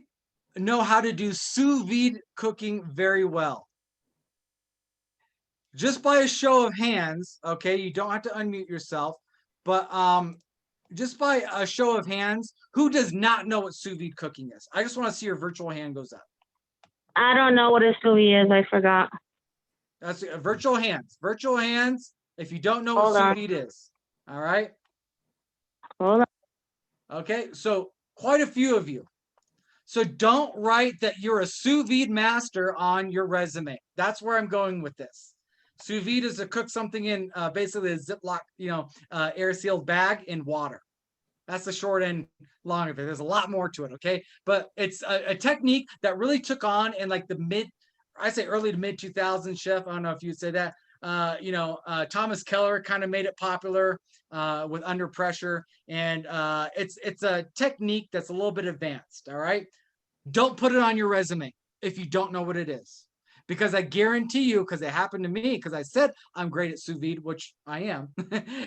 know how to do sous vide cooking very well. Just by a show of hands, okay, you don't have to unmute yourself, but just by a show of hands, who does not know what sous vide cooking is? I just want to see your virtual hand goes up. I don't know what a sous vide is. I forgot. That's virtual hands. Virtual hands. If you don't know what sous vide is, all right. Hold on. Okay, so quite a few of you. So don't write that you're a sous vide master on your resume. That's where I'm going with this. Sous vide is to cook something in basically a Ziploc, air sealed bag in water. That's the short and long of it. There's a lot more to it, okay? But it's a technique that really took on in like the early to mid 2000s, Chef. I don't know if you'd say that. Thomas Keller kind of made it popular with Under Pressure, and it's a technique that's a little bit advanced. All right, don't put it on your resume if you don't know what it is, because I guarantee you, because it happened to me, because I said I'm great at sous vide, which I am,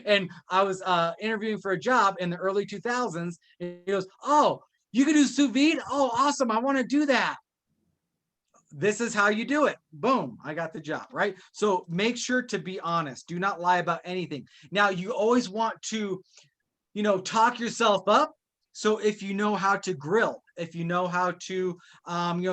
and I was interviewing for a job in the early 2000s, and he goes, "Oh, you can do sous vide? Oh, awesome! I want to do that." This is how you do it. Boom, I got the job, right? So make sure to be honest. Do not lie about anything. Now, you always want to, talk yourself up. So if you know how to grill, if you know how to,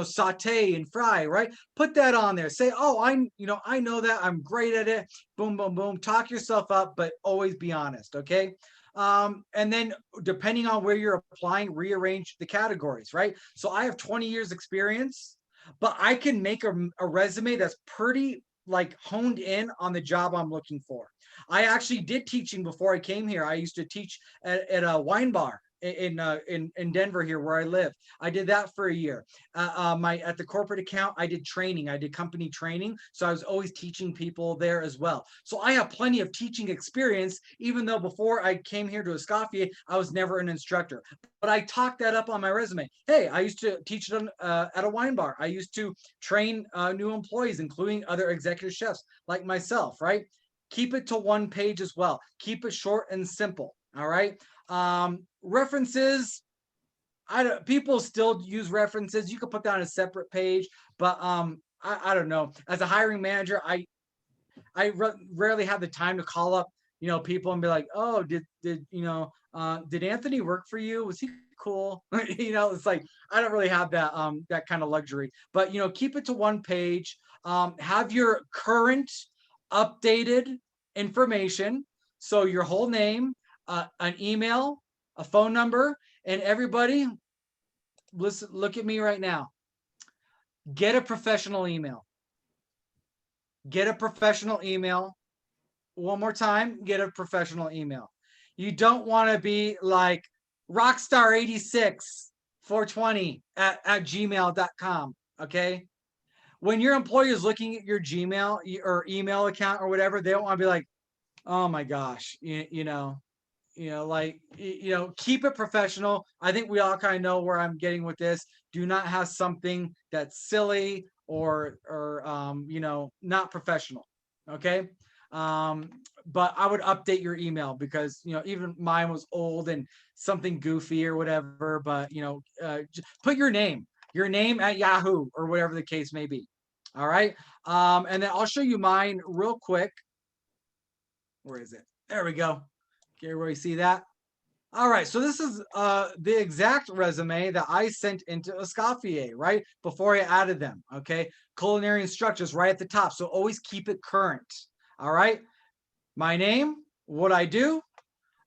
saute and fry, right? Put that on there. Say, "Oh, I know that. I'm great at it." Boom, boom, boom. Talk yourself up, but always be honest, okay? And then depending on where you're applying, rearrange the categories, right? So I have 20 years experience, but I can make a resume that's pretty like honed in on the job I'm looking for. I actually did teaching before I came here. I used to teach at a wine bar in Denver here where I live. I did that for a year. At the corporate account, I did training. I did company training. So I was always teaching people there as well. So I have plenty of teaching experience, even though before I came here to Escoffier, I was never an instructor. But I talked that up on my resume. Hey, I used to teach it at a wine bar. I used to train new employees, including other executive chefs like myself, right? Keep it to one page as well. Keep it short and simple. All right. References, people still use references. You could put that on a separate page, but I don't know. As a hiring manager, I rarely have the time to call up people and be like, "Oh, did Anthony work for you? Was he cool?" It's like I don't really have that kind of luxury. But keep it to one page. Have your current updated information, so your whole name, an email, a phone number, and everybody, listen, look at me right now. Get a professional email. Get a professional email. One more time, get a professional email. You don't want to be like rockstar86 420 at gmail.com. Okay. When your employer is looking at your Gmail or email account or whatever, they don't want to be like, "Oh my gosh, keep it professional." I think we all kind of know where I'm getting with this. Do not have something that's silly or not professional. Okay. But I would update your email, because even mine was old and something goofy or whatever. But put your name at Yahoo or whatever the case may be. All right. And then I'll show you mine real quick. Where is it? There we go. Can everybody see that? All right, so this is the exact resume that I sent into Escoffier, right? Before I added them, okay? Culinary instructors right at the top, so always keep it current, all right? My name, what I do,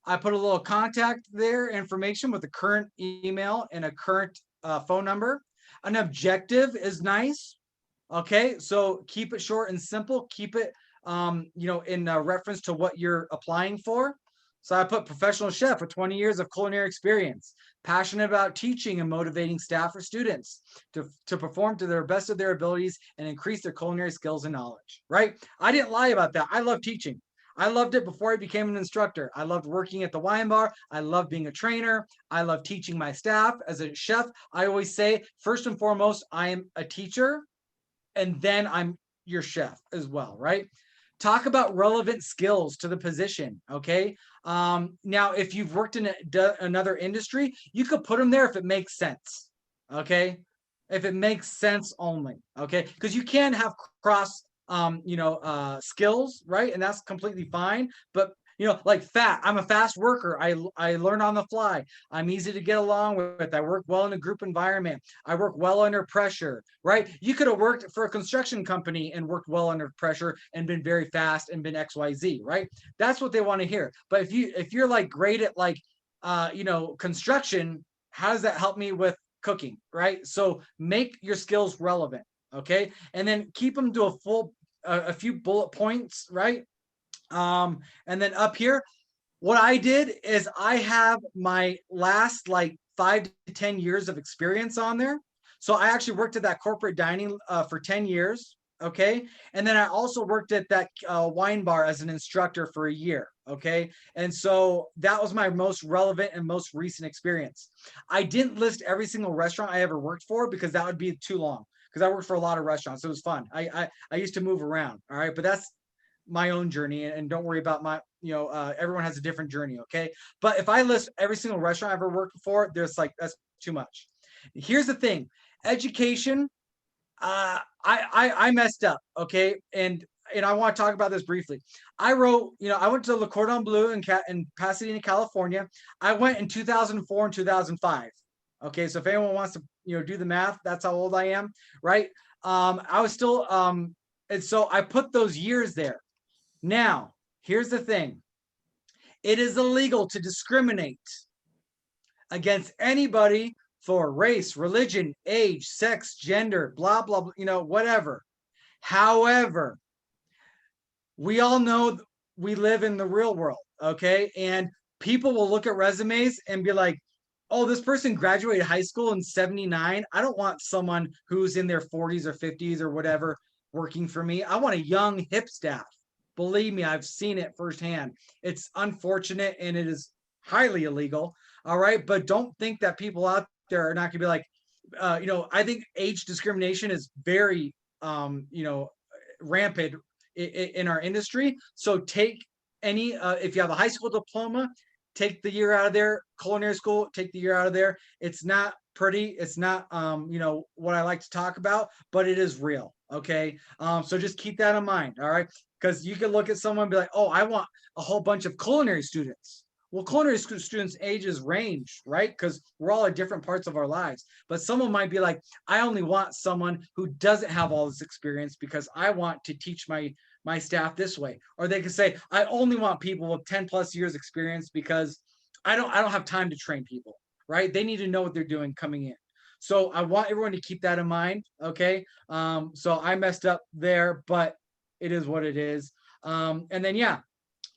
I put a little contact there, information with a current email and a current phone number. An objective is nice, okay? So keep it short and simple, keep it in reference to what you're applying for. So I put professional chef with 20 years of culinary experience, passionate about teaching and motivating staff or students to perform to their best of their abilities and increase their culinary skills and knowledge, right? I didn't lie about that. I love teaching. I loved it before I became an instructor. I loved working at the wine bar. I love being a trainer. I love teaching my staff. As a chef, I always say, first and foremost, I am a teacher, and then I'm your chef as well, right? Talk about relevant skills to the position, okay? Now, if you've worked in another industry, you could put them there if it makes sense, okay? If it makes sense only, okay? Because you can have cross, skills, right? And that's completely fine. But like I'm a fast worker. I learn on the fly. I'm easy to get along with. I work well in a group environment. I work well under pressure, right? You could have worked for a construction company and worked well under pressure and been very fast and been XYZ, right? That's what they want to hear. But if you're like great at like construction, how does that help me with cooking, right? So make your skills relevant, okay? And then keep them to a few bullet points, right? And then up here, what I did is I have my last like 5 to 10 years of experience on there. So I actually worked at that corporate dining for 10 years. Okay. And then I also worked at that wine bar as an instructor for a year. Okay. And so that was my most relevant and most recent experience. I didn't list every single restaurant I ever worked for because that would be too long, because I worked for a lot of restaurants. So it was fun. I used to move around. All right. But that's my own journey, and don't worry about my, everyone has a different journey. Okay. But if I list every single restaurant I ever worked for, that's too much. Here's the thing. Education, I messed up. Okay. And I want to talk about this briefly. I wrote, I went to Le Cordon Bleu in Pasadena, California. I went in 2004 and 2005. Okay. So if anyone wants to, do the math, that's how old I am. Right. I was still, and so I put those years there. Now, here's the thing. It is illegal to discriminate against anybody for race, religion, age, sex, gender, blah, blah, blah, whatever. However, we all know we live in the real world, okay? And people will look at resumes and be like, oh, this person graduated high school in 79. I don't want someone who's in their 40s or 50s or whatever working for me. I want a young, hip staff. Believe me, I've seen it firsthand. It's unfortunate and it is highly illegal. All right. But don't think that people out there are not going to be like, I think age discrimination is very, rampant in our industry. So take any, if you have a high school diploma, take the year out of there. Culinary school, take the year out of there. It's not pretty. It's not, what I like to talk about, but it is real. Okay. So just keep that in mind. All right. Because you can look at someone and be like, oh, I want a whole bunch of culinary students. Well, culinary students' ages range, right? Because we're all at different parts of our lives. But someone might be like, I only want someone who doesn't have all this experience because I want to teach my staff this way. Or they could say, I only want people with 10 plus years experience because I don't have time to train people, right? They need to know what they're doing coming in. So I want everyone to keep that in mind. Okay. So I messed up there, but it is what it is. And then,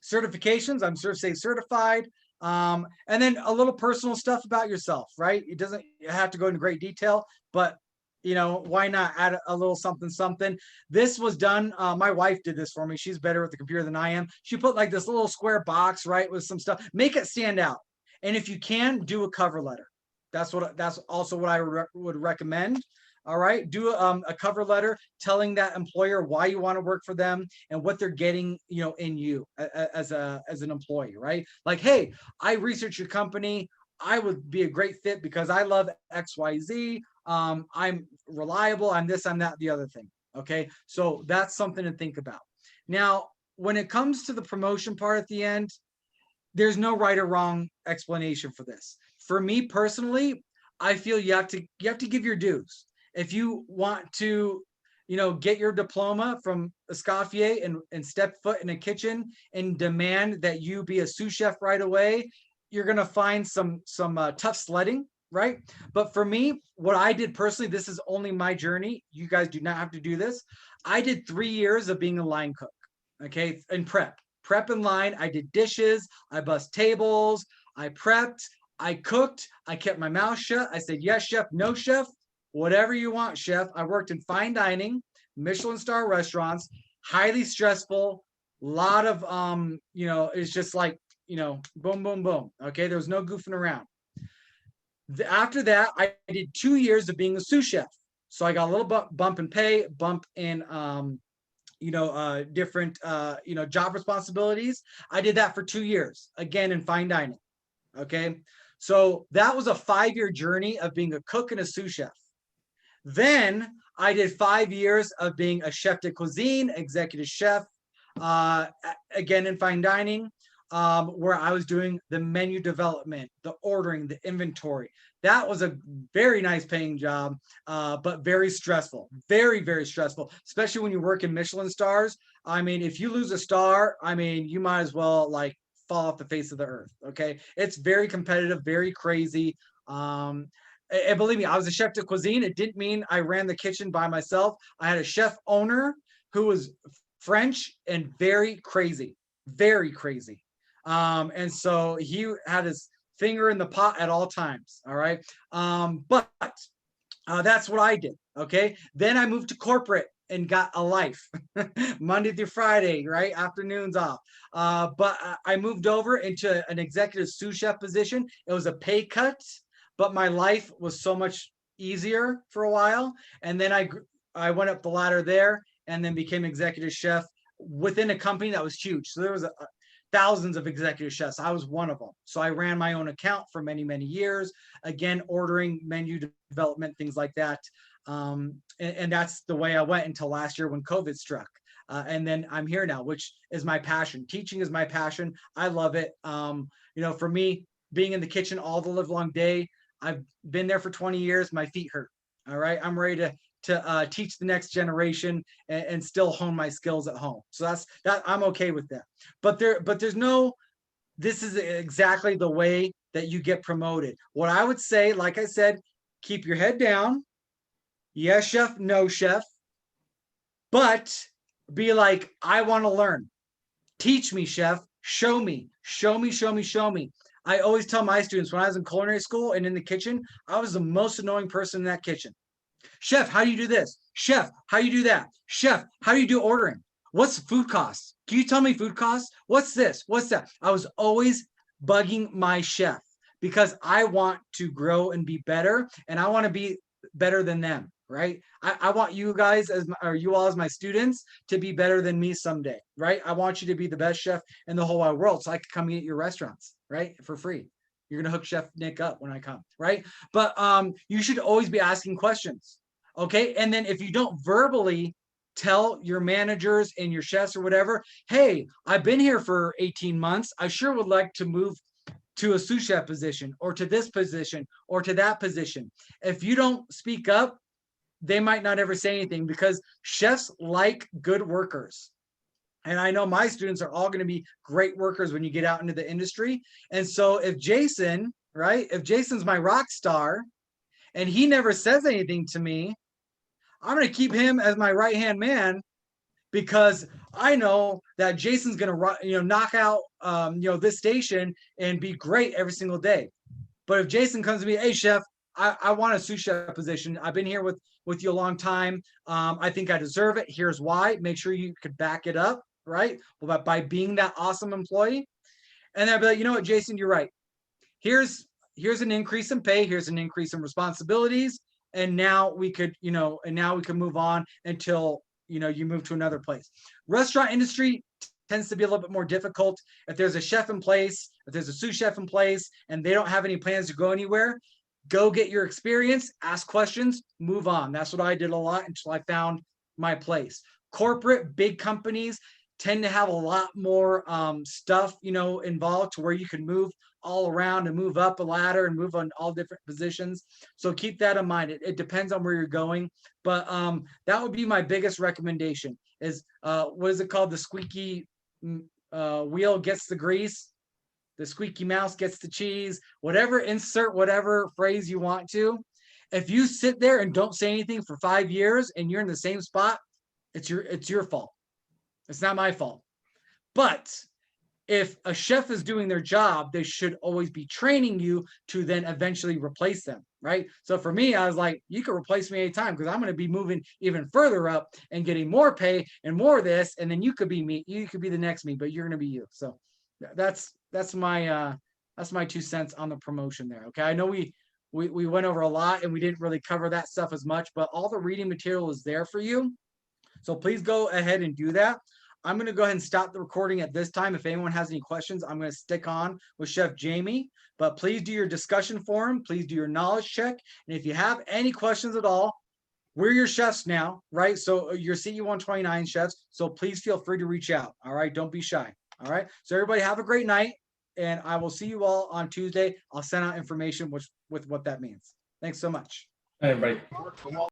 certifications, I'm ServSafe certified. And then a little personal stuff about yourself, right? It doesn't have to go into great detail, but why not add a little something. This was done. My wife did this for me. She's better with the computer than I am. She put like this little square box, right, with some stuff, make it stand out. And if you can, do a cover letter. That's also what I would recommend. All right. Do a cover letter telling that employer why you want to work for them and what they're getting, in you as an employee, right? Like, hey, I researched your company. I would be a great fit because I love XYZ. I'm reliable. I'm this, I'm that, the other thing. Okay. So that's something to think about. Now, when it comes to the promotion part at the end, there's no right or wrong explanation for this. For me personally, I feel you have to give your dues. If you want to, get your diploma from Escoffier and step foot in a kitchen and demand that you be a sous chef right away, you're going to find some tough sledding, right? But for me, what I did personally, this is only my journey. You guys do not have to do this. I did 3 years of being a line cook. okay, in prep in line. I did dishes, I bussed tables, I prepped, I cooked, I kept my mouth shut. I said, yes, chef, no, chef, whatever you want, chef. I worked in fine dining, Michelin star restaurants, highly stressful, lot of, it's just like, boom, boom, boom. Okay, there was no goofing around. After that, I did 2 years of being a sous chef. So I got a little bump in pay, bump in, different, job responsibilities. I did that for 2 years, again, in fine dining. Okay. So that was a 5-year journey of being a cook and a sous chef. Then I did 5 years of being a chef de cuisine, executive chef, again in fine dining, where I was doing the menu development, the ordering, the inventory. That was a very nice paying job, but very stressful, very, very stressful, especially when you work in Michelin stars. I mean, if you lose a star, I mean, you might as well like fall off the face of the earth. Okay. It's very competitive, very crazy. And believe me, I was a chef de cuisine. It didn't mean I ran the kitchen by myself. I had a chef owner who was French and very crazy, very crazy. And so he had his finger in the pot at all times. All right. But that's what I did. Okay. Then I moved to corporate and got a life Monday through Friday, right? Afternoons off. But I moved over into an executive sous chef position. It was a pay cut, but my life was so much easier for a while. And then I went up the ladder there and then became executive chef within a company that was huge. So there was thousands of executive chefs. I was one of them. So I ran my own account for many, many years. Again, ordering, menu development, things like that. And that's the way I went until last year when COVID struck. And then I'm here now, which is my passion. Teaching is my passion. I love it. For me, being in the kitchen all the live long day, I've been there for 20 years. My feet hurt. All right. I'm ready to teach the next generation and still hone my skills at home. So that I'm okay with that. But there's no, this is exactly the way that you get promoted. What I would say, like I said, keep your head down. Yes, chef, no, chef. But be like, I want to learn. Teach me, chef. Show me, show me, show me, show me. I always tell my students when I was in culinary school and in the kitchen, I was the most annoying person in that kitchen. Chef, how do you do this? Chef, how do you do that? Chef, how do you do ordering? What's food costs? Can you tell me food costs? What's this? What's that? I was always bugging my chef because I want to grow and be better, and I want to be better than them, right? I want you guys or you all as my students to be better than me someday, right? I want you to be the best chef in the whole wide world so I can come eat at your restaurants, right? For free. You're going to hook Chef Nick up when I come, right? But you should always be asking questions, okay? And then if you don't verbally tell your managers and your chefs or whatever, hey, I've been here for 18 months. I sure would like to move to a sous chef position or to this position or to that position. If you don't speak up, they might not ever say anything because chefs like good workers. And I know my students are all going to be great workers when you get out into the industry. And so if Jason, right, if Jason's my rock star and he never says anything to me, I'm going to keep him as my right-hand man because I know that Jason's going to, knock out, this station and be great every single day. But if Jason comes to me, hey, chef, I want a sous chef position. I've been here with you a long time. I think I deserve it. Here's why. Make sure you could back it up, right? Well, by being that awesome employee. And then I'd be like, you know what, Jason, you're right. Here's an increase in pay. Here's an increase in responsibilities. And now we could, move on until, you move to another place. Restaurant industry tends to be a little bit more difficult. If there's a chef in place, if there's a sous chef in place, and they don't have any plans to go anywhere, go get your experience, ask questions, move on. That's what I did a lot until I found my place. Corporate, big companies tend to have a lot more stuff, involved to where you can move all around and move up a ladder and move on all different positions. So keep that in mind. It depends on where you're going. But that would be my biggest recommendation is, what is it called? The squeaky wheel gets the grease. The squeaky mouse gets the cheese, whatever, insert whatever phrase you want to. If you sit there and don't say anything for 5 years and you're in the same spot, it's your fault. It's not my fault. But if a chef is doing their job, they should always be training you to then eventually replace them, right? So for me, I was like, you can replace me anytime because I'm going to be moving even further up and getting more pay and more of this, and then you could be me, you could be the next me, but you're going to be you. So that's my 2 cents on the promotion there. Okay, I know we went over a lot and we didn't really cover that stuff as much, but all the reading material is there for you. So please go ahead and do that. I'm going to go ahead and stop the recording at this time. If anyone has any questions, I'm going to stick on with Chef Jamie, but please do your discussion forum. Please do your knowledge check. And if you have any questions at all, we're your chefs now, right? So you're CU129 chefs. So please feel free to reach out. All right. Don't be shy. All right. So everybody have a great night, and I will see you all on Tuesday. I'll send out information with what that means. Thanks so much. Hi, everybody.